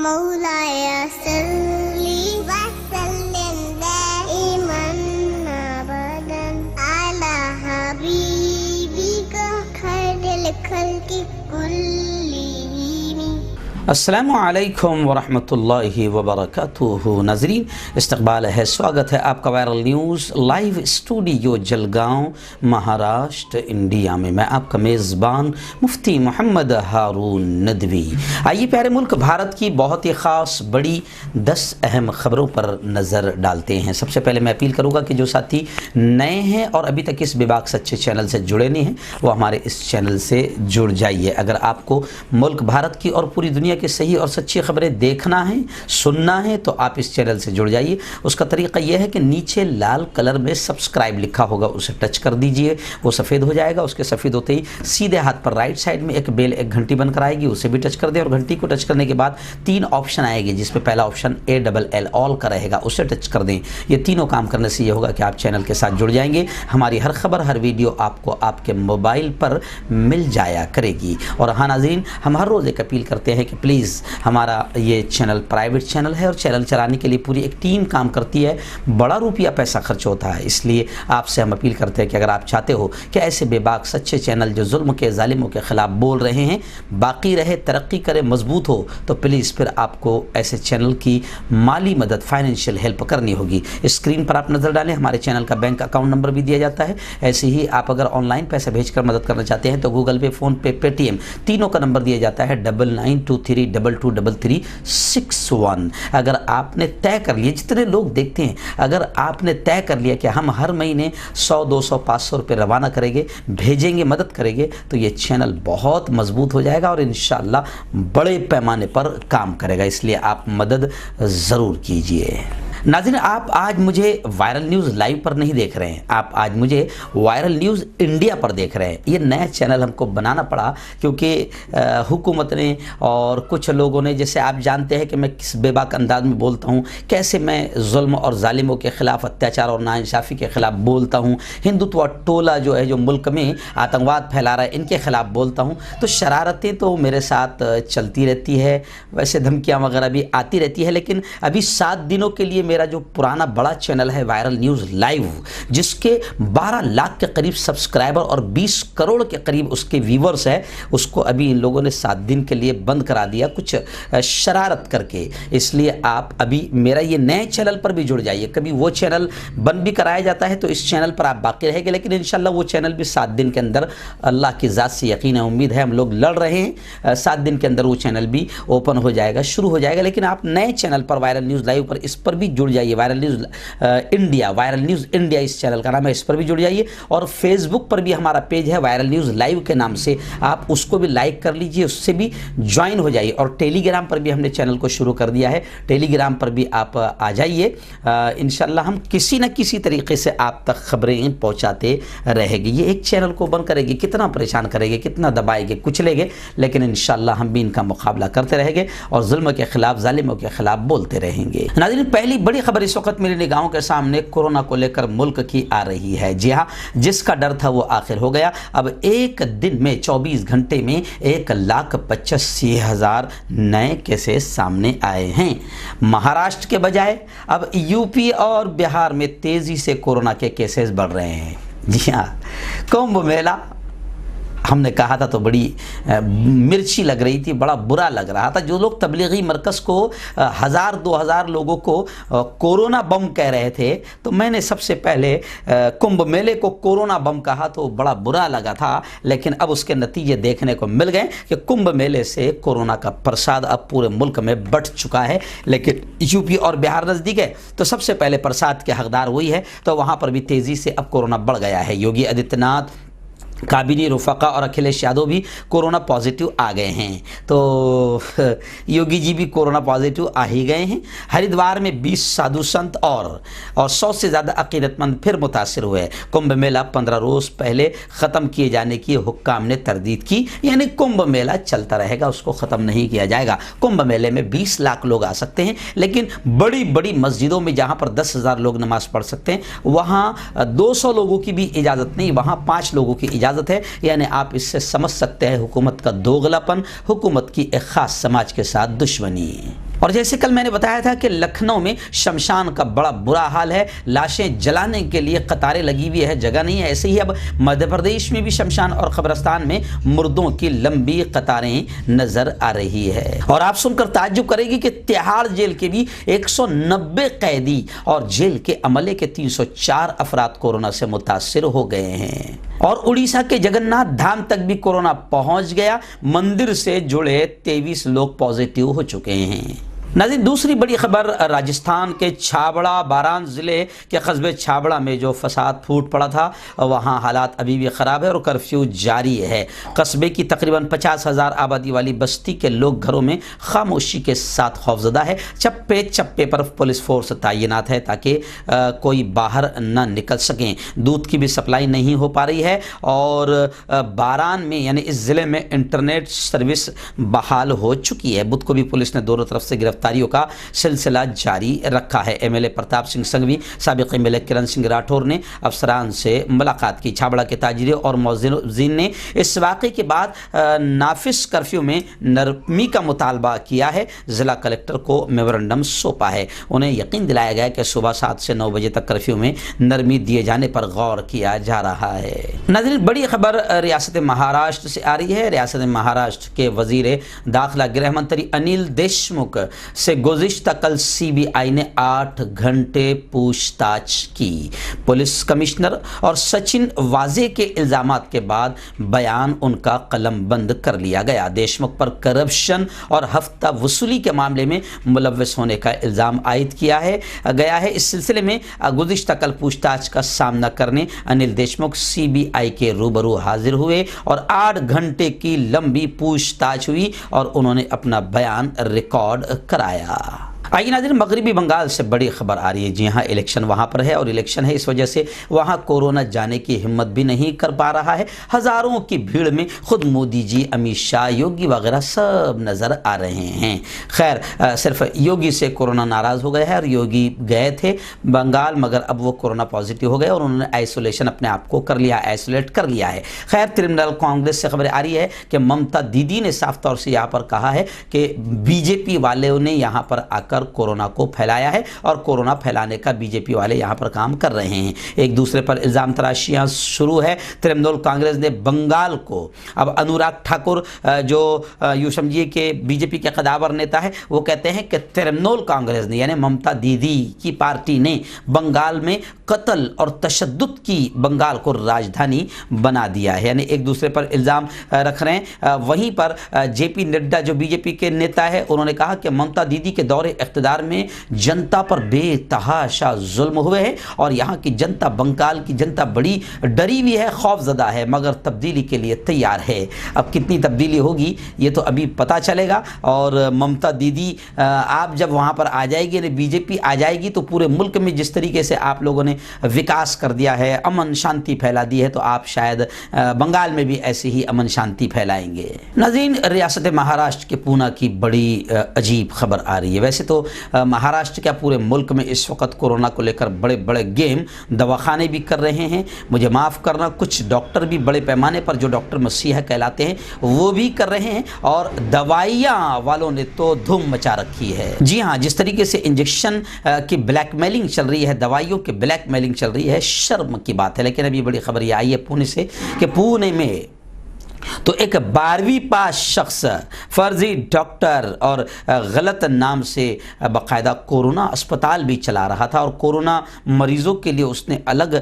مولاي صل وسلم دائما ابدا على حبيبك خير الخلق كلهم. अस्सलामु अलैकुम वरहमतुल्लाहि वबरकातुहू। नाज़रीन, इस्तक़बाल है, स्वागत है आपका viral news live studio Jalgaon, Maharashtra, India में। मैं आपका मेज़बान मुफ्ती मोहम्मद हारून नदवी। आइए प्यारे मुल्क भारत की बहुत ही ख़ास बड़ी 10 अहम ख़बरों पर नज़र डालते हैं। सबसे पहले मैं अपील करूँगा कि जो साथी नए हैं और अभी तक इस बेबाक सच्चे चैनल से जुड़े नहीं हैं, वो हमारे इस चैनल से जुड़ जाइए। अगर आपको मुल्क भारत की और पूरी दुनिया की सही और सच्ची खबरें देखना है, सुनना है, तो आप इस चैनल से जुड़ जाइए। उसका तरीका यह है कि नीचे लाल कलर में सब्सक्राइब लिखा होगा, उसे टच कर दीजिए, वो सफ़ेद हो जाएगा। उसके सफ़ेद होते ही सीधे हाथ पर राइट साइड में एक बेल, एक घंटी बनकर आएगी, उसे भी टच कर दें। और घंटी को टच करने के बाद 3 ऑप्शन आएंगे, जिसमें पहला ऑप्शन ALL ऑल का रहेगा, उसे टच कर दें। ये तीनों काम करने से ये होगा कि आप चैनल के साथ जुड़ जाएंगे। हमारी हर खबर, हर वीडियो आपको आपके मोबाइल पर मिल जाया करेगी। और हाँ नाज़रीन, हम हर रोज़ एक अपील करते हैं कि प्लीज़, हमारा ये चैनल प्राइवेट चैनल है और चैनल चलाने के लिए पूरी एक टीम काम करती है, बड़ा रुपया पैसा खर्च होता है। इसलिए आपसे हम अपील करते हैं कि अगर आप चाहते हो कि ऐसे बेबाक सच्चे चैनल जो जुल्म के, जालिमों के ख़िलाफ़ बोल रहे हैं, बाकी रहे, तरक्की करे, मजबूत हो, तो प्लीज़ फिर आपको ऐसे चैनल की माली मदद, फाइनेंशियल हेल्प करनी होगी। स्क्रीन पर आप नज़र डालें, हमारे चैनल का बैंक अकाउंट नंबर भी दिया जाता है। ऐसे ही आप अगर ऑनलाइन पैसा भेजकर मदद करना चाहते हैं तो गूगल पे, फ़ोन पे, पेटीएम, तीनों का नंबर दिया जाता है 9923223361। अगर आपने तय कर लिया, जितने लोग देखते हैं, अगर आपने तय कर लिया कि हम हर महीने 100, 200, 500 रुपये रवाना करेंगे, भेजेंगे, मदद करेंगे, तो ये चैनल बहुत मजबूत हो जाएगा और इंशाअल्लाह बड़े पैमाने पर काम करेगा। इसलिए आप मदद ज़रूर कीजिए। नाज़रीन, आप आज मुझे वायरल न्यूज़ लाइव पर नहीं देख रहे हैं, आप आज मुझे वायरल न्यूज़ इंडिया पर देख रहे हैं। ये नया चैनल हमको बनाना पड़ा क्योंकि हुकूमत ने और कुछ लोगों ने, जैसे आप जानते हैं कि मैं किस बेबाक अंदाज में बोलता हूँ, कैसे मैं जुल्म और जालिमों के ख़िलाफ़, अत्याचार और नाइंसाफ़ी के ख़िलाफ़ बोलता हूँ, हिंदुत्व टोला जो है, जो मुल्क में आतंकवाद फैला रहा है, इनके ख़िलाफ़ बोलता हूँ। तो शरारतें तो मेरे साथ चलती रहती है, वैसे धमकियाँ वगैरह भी आती रहती है। लेकिन अभी 7 दिनों के लिए मेरा जो पुराना बड़ा चैनल है वायरल न्यूज़ लाइव, जिसके 12 लाख के करीब सब्सक्राइबर और 20 करोड़ के करीब उसके व्यूवर्स है, उसको अभी इन लोगों ने 7 दिन के लिए बंद करा दिया, कुछ शरारत करके। इसलिए आप अभी मेरा ये नए चैनल पर भी जुड़ जाइए। कभी वो चैनल बंद भी कराया जाता है तो इस चैनल पर आप बाकी रहेंगे, लेकिन इंशाल्लाह वो चैनल भी 7 दिन के अंदर, अल्लाह की ज़ात से यकीन है, उम्मीद है, हम लोग लड़ रहे हैं, 7 दिन के अंदर वो चैनल भी ओपन हो जाएगा, शुरू हो जाएगा। लेकिन आप नए चैनल पर वायरल न्यूज़ लाइव पर, इस पर भी जुड़ जाइए। Viral news India, viral news India इस चैनल का नाम है, इस पर भी जुड़ जाइए। और फेसबुक पर भी हमारा पेज है वायरल न्यूज़ लाइव के नाम से, आप उसको भी लाइक कर लीजिए, उससे भी ज्वाइन हो जाइए। और टेलीग्राम पर भी हमने चैनल को शुरू कर दिया है, टेलीग्राम पर भी आप आ जाइए। इंशाल्लाह हम किसी न किसी तरीके से आप तक खबरें पहुँचाते रहेंगे। ये एक चैनल को बंद करेंगे, कितना परेशान करेंगे, कितना दबाएंगे, कुचलेंगे, लेकिन इंशाल्लाह हम भी इनका मुकाबला करते रहेंगे और जुल्म के खिलाफ, जालिमों के खिलाफ बोलते रहेंगे। नाज़रीन, पहली बड़ी खबर इस वक्त मेरी निगाहों के सामने कोरोना को लेकर मुल्क की आ रही है। जी हाँ, जिसका डर था वो आखिर हो गया। अब एक दिन में 24 घंटे में 1,85,000 नए केसेस सामने आए हैं। महाराष्ट्र के बजाय अब यूपी और बिहार में तेजी से कोरोना के केसेस बढ़ रहे हैं। जी हाँ, कुंभ मेला हमने कहा था तो बड़ी मिर्ची लग रही थी, बड़ा बुरा लग रहा था। जो लोग तबलीगी मरकज़ को 1000-2000 लोगों को कोरोना बम कह रहे थे, तो मैंने सबसे पहले कुंभ मेले को कोरोना बम कहा तो बड़ा बुरा लगा था। लेकिन अब उसके नतीजे देखने को मिल गए कि कुंभ मेले से कोरोना का प्रसाद अब पूरे मुल्क में बढ़ चुका है। लेकिन यूपी और बिहार नज़दीक है तो सबसे पहले प्रसाद के हकदार वही है, तो वहाँ पर भी तेज़ी से अब कोरोना बढ़ गया है। योगी आदित्यनाथ, काबिनी रुफ़क़ा और अखिलेश यादव भी कोरोना पॉजिटिव आ गए हैं। तो योगी जी भी कोरोना पॉजिटिव आ ही गए हैं। हरिद्वार में 20 साधु संत और 100 से ज़्यादा अक़ीदतमंद फिर मुतासिर हुए। कुंभ मेला 15 रोज़ पहले ख़त्म किए जाने की हुक्काम ने तरदीद की, यानी कुंभ मेला चलता रहेगा, उसको ख़त्म नहीं किया जाएगा। कुंभ मेले में 20 लाख लोग आ सकते हैं, लेकिन बड़ी बड़ी मस्जिदों में जहाँ पर 10,000 लोग नमाज़ पढ़ सकते हैं, वहाँ 200 लोगों की भी इजाज़त नहीं, वहाँ 5 लोगों की इजाज़त है। यानी आप इससे समझ सकते हैं हुकूमत का दोगलापन, हुकूमत की एक ख़ास समाज के साथ दुश्मनी। اور جیسے کل میں نے بتایا تھا کہ لکھنؤ میں شمشان کا بڑا برا حال ہے، لاشیں جلانے کے لیے قطاریں لگی ہوئی ہے، جگہ نہیں ہے، ایسے ہی اب مدھیہ پردیش میں بھی شمشان اور قبرستان میں مردوں کی لمبی قطاریں نظر آ رہی ہے۔ اور آپ سن کر تعجب کرے گی کہ تہاڑ جیل کے بھی 190 قیدی اور جیل کے عملے کے 304 افراد کورونا سے متاثر ہو گئے ہیں۔ اور اڑیسہ کے جگن ناتھ دھام تک بھی کورونا پہنچ گیا، مندر سے جڑے 23 لوگ پازیٹیو ہو چکے ہیں۔ ناظرین، دوسری بڑی خبر راجستھان کے چھابڑا باران ضلع کے قصبے چھابڑا میں جو فساد پھوٹ پڑا تھا وہاں حالات ابھی بھی خراب ہے اور کرفیو جاری ہے۔ قصبے کی تقریباً 50,000 آبادی والی بستی کے لوگ گھروں میں خاموشی کے ساتھ خوفزدہ ہے۔ چپے چپے پر پولیس فورس تعینات ہے تاکہ کوئی باہر نہ نکل سکیں۔ دودھ کی بھی سپلائی نہیں ہو پا رہی ہے اور باران میں یعنی اس ضلع میں انٹرنیٹ سروس بحال ہو چکی ہے۔ بدھ کو بھی پولیس نے دونوں طرف سے گرفتاریوں کا سلسلہ جاری رکھا ہے۔ M L A Pratap Singh Singhvi, سابق ایم ایل اے کرن سنگھ راٹھور نے افسران سے ملاقات کی۔ چھابڑا کے تاجروں اور موزین نے اس واقعے کے بعد نافذ کرفیو میں نرمی کا مطالبہ کیا ہے۔ ضلع کلکٹر کو میمورنڈم سونپا ہے۔ انہیں یقین دلایا گیا کہ صبح 7 سے 9 بجے تک کرفیو میں نرمی دیے جانے پر غور کیا جا رہا ہے۔ ناظرین، بڑی خبر ریاست مہاراشٹر سے آ رہی ہے۔ ریاست مہاراشٹر کے وزیر داخلہ گرہ منتری انل دیشمکھ سے گزشتہ کل سی بی آئی نے 8 گھنٹے پوچھ تاچھ کی۔ پولیس کمشنر اور سچن واجے کے الزامات کے بعد بیان ان کا قلم بند کر لیا گیا۔ دیشمکھ پر کرپشن اور ہفتہ وصولی کے معاملے میں ملوث ہونے کا الزام عائد کیا گیا ہے۔ اس سلسلے میں گزشتہ کل پوچھ تاچھ کا سامنا کرنے انل دیشمکھ سی بی آئی کے روبرو حاضر ہوئے اور 8 گھنٹے کی لمبی پوچھ تاچھ ہوئی اور انہوں نے اپنا بیان ریکارڈ کرایا۔ آئیے ناظرین، مغربی بنگال سے بڑی خبر آ رہی ہے۔ جی ہاں، الیکشن وہاں پر ہے اور الیکشن ہے، اس وجہ سے وہاں کورونا جانے کی ہمت بھی نہیں کر پا رہا ہے۔ ہزاروں کی بھیڑ میں خود مودی جی، امیت شاہ، یوگی وغیرہ سب نظر آ رہے ہیں۔ خیر، صرف یوگی سے کورونا ناراض ہو گیا ہے اور یوگی گئے تھے بنگال مگر اب وہ کورونا پازیٹیو ہو گئے اور انہوں نے آئسولیشن اپنے آپ کو کر لیا، آئسولیٹ کر لیا ہے۔ خیر، ترنمول کانگریس سے خبر آ رہی ہے کہ ممتا دیدی نے صاف طور سے یہاں پر کہا ہے کہ بی جے پی والوں نے یہاں پر آ کر کورونا کو پھیلایا ہے اور کورونا پھیلانے کا بی جے پی والے یہاں پر کام کر رہے ہیں۔ ایک دوسرے پر الزام تراشیاں شروع ہے۔ ترنمول کانگریس نے بنگال کو اب انوراگ ٹھاکر جو یوں سمجھیے کہ بی جے پی کے قداور نیتا ہے، وہ کہتے ہیں کہ ترنمول کانگریس نے یعنی ممتا دیدی کی پارٹی نے بنگال میں قتل اور تشدد کی بنگال کو راجدھانی بنا دیا ہے، یعنی ایک دوسرے پر الزام رکھ رہے ہیں۔ وہیں پر جے پی نڈا جو بی جے پی کے نیتا ہے، انہوں نے کہا کہ ممتا دیدی کے دور اقتدار میں جنتا پر بے تحاشا ظلم ہوئے ہیں اور یہاں کی جنتا، بنگال کی جنتا بڑی ڈری ہوئی ہے، خوف زدہ ہے مگر تبدیلی کے لیے تیار ہے۔ اب کتنی تبدیلی ہوگی یہ تو ابھی پتہ چلے گا۔ اور ممتا دیدی آپ جب وہاں پر آ جائے گی، یعنی بی جے پی آ جائے گی، تو پورے ملک میں جس طریقے سے آپ لوگوں نے وکاس کر دیا ہے، امن شانتی پھیلا دی ہے، تو آپ شاید بنگال میں بھی ایسی ہی امن شانتی پھیلائیں گے۔ ناظرین، ریاست مہاراشٹر کے پونا کی بڑی عجیب خبر آ رہی ہے۔ ویسے تو مہاراشٹر کیا پورے ملک میں اس وقت کورونا کو لے کر بڑے بڑے گیم دواخانے بھی کر رہے ہیں، مجھے معاف کرنا، کچھ ڈاکٹر بھی بڑے پیمانے پر جو ڈاکٹر مسیحا کہلاتے ہیں وہ بھی کر رہے ہیں اور دوائیاں والوں نے تو دھوم مچا رکھی ہے۔ جی ہاں، جس طریقے سے انجیکشن کی بلیک میلنگ چل رہی ہے، دوائیوں کی بلیک میلنگ چل رہی ہے، شرم کی بات ہے۔ لیکن ابھی بڑی خبر یہ آئی ہے پونے سے کہ پونے میں تو ایک 12ویں پاس شخص فرضی ڈاکٹر اور غلط نام سے باقاعدہ کورونا اسپتال بھی چلا رہا تھا اور کورونا مریضوں کے لیے اس نے الگ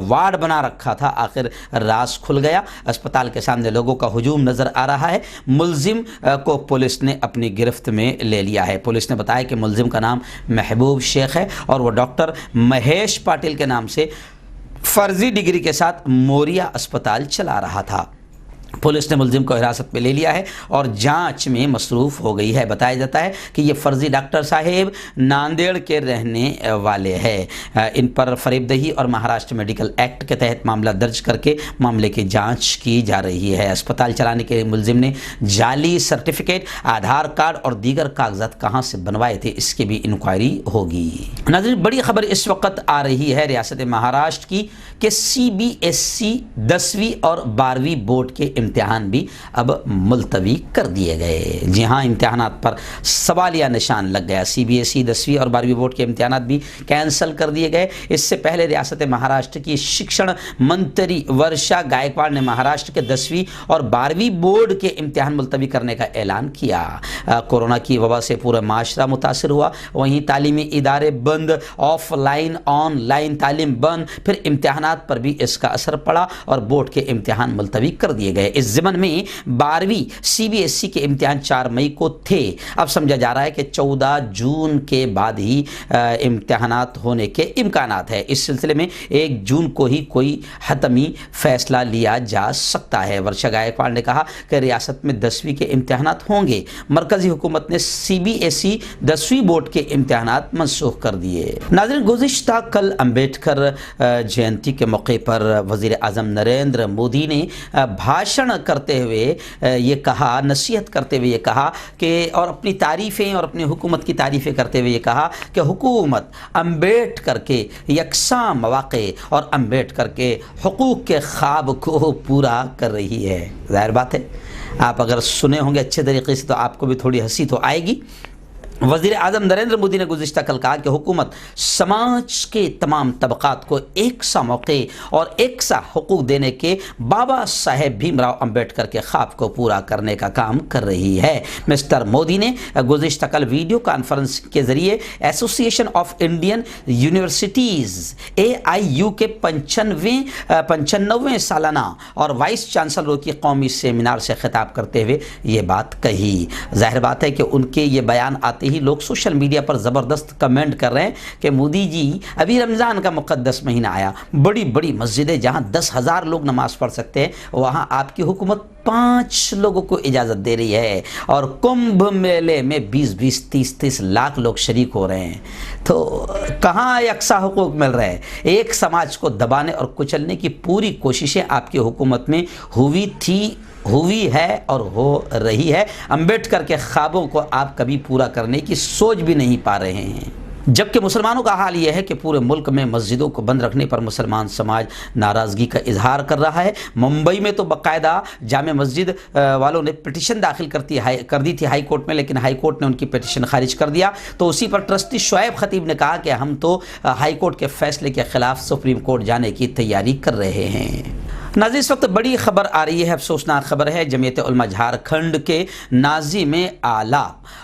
وارڈ بنا رکھا تھا۔ آخر راز کھل گیا، اسپتال کے سامنے لوگوں کا ہجوم نظر آ رہا ہے۔ ملزم کو پولیس نے اپنی گرفت میں لے لیا ہے۔ پولیس نے بتایا کہ ملزم کا نام محبوب شیخ ہے اور وہ ڈاکٹر مہیش پاٹل کے نام سے فرضی ڈگری کے ساتھ موریا اسپتال چلا رہا تھا۔ پولیس نے ملزم کو حراست میں لے لیا ہے اور جانچ میں مصروف ہو گئی ہے۔ بتایا جاتا ہے کہ یہ فرضی ڈاکٹر صاحب ناندیڑ کے رہنے والے ہیں۔ ان پر فریب دہی اور مہاراشٹر میڈیکل ایکٹ کے تحت معاملہ درج کر کے معاملے کی جانچ کی جا رہی ہے۔ اسپتال چلانے کے ملزم نے جعلی سرٹیفکیٹ، آدھار کارڈ اور دیگر کاغذات کہاں سے بنوائے تھے، اس کی بھی انکوائری ہوگی۔ ناظرین، بڑی خبر اس وقت آ رہی ہے ریاست مہاراشٹر کی کہ سی بی ایس سی 10ویں اور 12ویں بورڈ کے इम्तिहान भी अब मुलतवी कर दिए गए। जी हाँ, इम्तिहानात पर सवालिया निशान लग गया। CBSE 10वीं और 12वीं बोर्ड के इम्तिहानात भी कैंसिल कर दिए गए। इससे पहले रियासत महाराष्ट्र की शिक्षण मंत्री वर्षा गायकवाड़ ने महाराष्ट्र के 10वीं और 12वीं बोर्ड के इम्तिहान मुलतवी करने का ऐलान किया। कोरोना की वबा से पूरा माशरा मुतासर हुआ, वहीं तालीमी इदारे बंद, ऑफलाइन ऑनलाइन तालीम बंद, फिर इम्तिहानात पर भी इसका असर पड़ा और बोर्ड के इम्तिहान मुलतवी कर दिए गए। इस ज़मन में 12वीं CBSE के इम्तिहान 4 मई को थे। अब समझा जा रहा है कि 14 जून के बाद ही इम्तिहानात होने के इम्कानात है। इस सिलसिले में 1 जून को ही कोई हतमी फैसला लिया जा सकता है। वर्षा गायकवाड़ ने कहा कि रियासत में 10वीं के इम्तिहानात होंगे। मरकजी हुकूमत ने CBSE 10वीं बोर्ड के इम्तिहानात मनसूख कर दिए। नाज़रीन, गुज़िश्ता कल अम्बेडकर जयंती के मौके पर वज़ीर आज़म नरेंद्र मोदी ने भाषण करते हुए ये कहा, नसीहत करते हुए ये कहा कि, और अपनी तारीफ़ें और अपनी हुकूमत की तारीफ़ें करते हुए ये कहा कि हुकूमत अम्बेडकर के यकसां मौक़े और अम्बेडकर के हुकूक़ के ख्वाब को पूरा कर रही है। ज़ाहिर बात है, आप अगर सुने होंगे अच्छे तरीके से तो आपको भी थोड़ी हंसी तो आएगी। वज़ीर आज़म नरेंद्र मोदी ने गुज़िश्ता कल कहा कि हुकूमत समाज के तमाम तबक़ात को एक सा मौक़े और एक सा हुकूक देने के बाबा साहेब भीमराव अम्बेडकर के ख्वाब को पूरा करने का काम कर रही है। मिस्टर मोदी ने गुज़िश्ता कल वीडियो कॉन्फ्रेंस के ज़रिए association of Indian universities AIU के 95वें सालाना और वाइस चांसलरों की कौमी सेमिनार से खिताब करते हुए ये बात कही। ज़ाहिर बात है कि उनके ये बयान आते ही लोग सोशल मीडिया पर ज़बरदस्त कमेंट कर रहे हैं कि मोदी जी, अभी रमज़ान का मुक़द्दस महीना आया, बड़ी बड़ी मस्जिदें जहां 10,000 लोग नमाज पढ़ सकते हैं वहां आपकी हुकूमत 5 लोगों को इजाज़त दे रही है और कुंभ मेले में 20-20, 30-30 लाख लोग शरीक हो रहे हैं। तो कहाँ यकसा हुकूक मिल रहे हैं? एक समाज को दबाने और कुचलने की पूरी कोशिशें आपकी हुकूमत में हुई है और हो रही है। अम्बेडकर के ख्वाबों को आप कभी पूरा करने की सोच भी नहीं पा रहे हैं। जबकि मुसलमानों का हाल यह है कि पूरे मुल्क में मस्जिदों को बंद रखने पर मुसलमान समाज नाराज़गी का इजहार कर रहा है। मुंबई में तो बाकायदा जामे मस्जिद वालों ने पिटीशन दाखिल कर दी थी हाई कोर्ट में, लेकिन हाई कोर्ट ने उनकी पिटीशन खारिज कर दिया। तो उसी पर ट्रस्टी शुएब खतीब ने कहा कि हम तो हाई कोर्ट के फैसले के खिलाफ सुप्रीम कोर्ट जाने की तैयारी कर रहे हैं। नाज़रीन, इस वक्त बड़ी खबर आ रही है, अफसोसनाक खबर है। जमीयत उलमा झारखंड के नाज़िम आला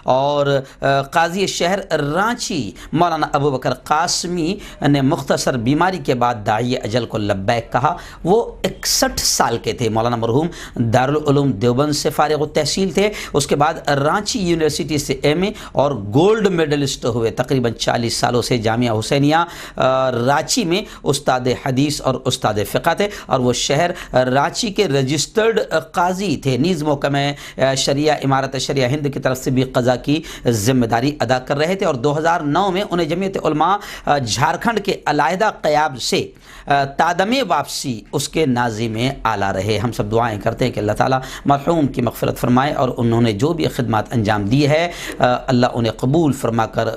और काजी शहर रांची मौलाना अबू बकर कासमी ने मुख्तसर बीमारी के बाद दाई अजल को लब्बैक कहा। वो 61 साल के थे। मौलाना मरहूम दारुल उलूम देवबंद से फारिग तहसील थे। उसके बाद रांची यूनिवर्सिटी से MA और गोल्ड मेडलिस्ट हुए। तकरीबन 40 सालों से जामिया हुसैनिया रांची में उस्ताद हदीस और उस्ताद फ़िक़ह थे और वो शहर रांची के रजिस्टर्ड काजी थे। नीज़ महकमा शरिया इमारत शरिया हिंद की तरफ से भी क़ज़ा की ज़िम्मेदारी अदा कर रहे थे और 2009 में उन्हें जमीयत उलमा झारखंड के अलहदा क़याम से तादमे वापसी उसके नाज़िम आला रहे। हम सब दुआएं करते हैं कि अल्लाह ताला मरहूम की मग़फ़िरत फ़रमाए और उन्होंने जो भी खिदमत अंजाम दी है अल्लाह उन्हें कबूल फरमा कर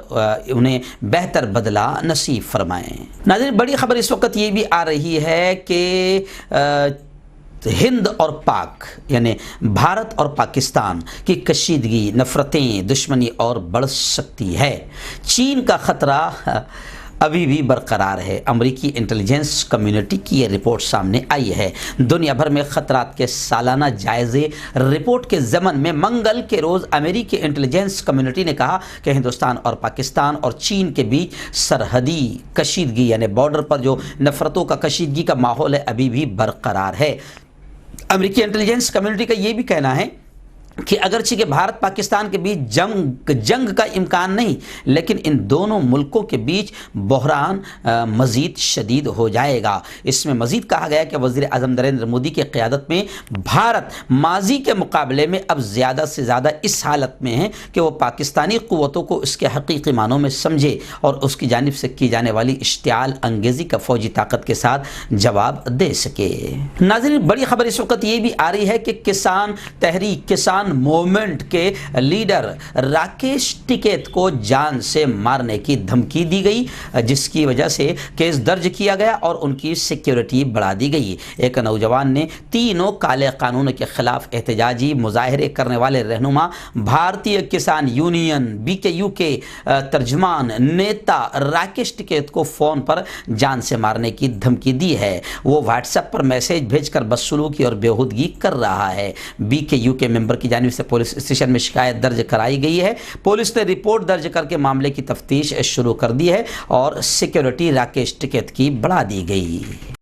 उन्हें बेहतर बदला नसीब फ़रमाएँ। नाज़रीन, बड़ी ख़बर इस वक्त ये भी आ रही है कि हिंद और पाक यानी भारत और पाकिस्तान की कशीदगी, नफ़रतें, दुश्मनी और बढ़ सकती है। चीन का ख़तरा अभी भी बरकरार है। अमेरिकी इंटेलिजेंस कम्युनिटी की ये रिपोर्ट सामने आई है। दुनिया भर में ख़तरात के सालाना जायज़े रिपोर्ट के ज़मन में मंगल के रोज़ अमेरिकी इंटेलिजेंस कम्युनिटी ने कहा कि हिंदुस्तान और पाकिस्तान और चीन के बीच सरहदी कशीदगी यानी बॉर्डर पर जो नफ़रतों का कशीदगी का माहौल है अभी भी बरकरार है। अमेरिकी इंटेलिजेंस कम्युनिटी का ये भी कहना है कि अगरचे कि भारत पाकिस्तान के बीच जंग का इम्कान नहीं, लेकिन इन दोनों मुल्कों के बीच बहरान मज़ीद शदीद हो जाएगा। इसमें मज़ीद कहा गया कि वज़ीर आज़म नरेंद्र मोदी की क़यादत में भारत माजी के मुकाबले में अब ज़्यादा से ज़्यादा इस हालत में है कि वो पाकिस्तानी क़ुव्वतों को इसके हकीकी मानों में समझे और उसकी जानिब से की जाने वाली इश्तियाल अंगेज़ी का फ़ौजी ताकत के साथ जवाब दे सके। नाज़रीन, बड़ी ख़बर इस वक्त ये भी आ रही है कि किसान तहरीक, किसान किसान मूवमेंट के लीडर राकेश टिकैत को जान से मारने की धमकी दी गई, जिसकी वजह से केस दर्ज किया गया और उनकी सिक्योरिटी बढ़ा दी गई। एक नौजवान ने तीनों काले कानून के खिलाफ एहतजाजी मुजाहरे करने वाले रहनुमा, भारतीय किसान यूनियन BKU के तर्जमान नेता राकेश टिकैत को फ़ोन पर जान से मारने की धमकी दी है। वो व्हाट्सएप पर मैसेज भेजकर बदसलूकी और बेहूदगी कर रहा है। BKU के मेंबर की जानिब से पुलिस स्टेशन में शिकायत दर्ज कराई गई है। पुलिस ने रिपोर्ट दर्ज करके मामले की तफ्तीश शुरू कर दी है और सिक्योरिटी राकेश टिकैत की बढ़ा दी गई।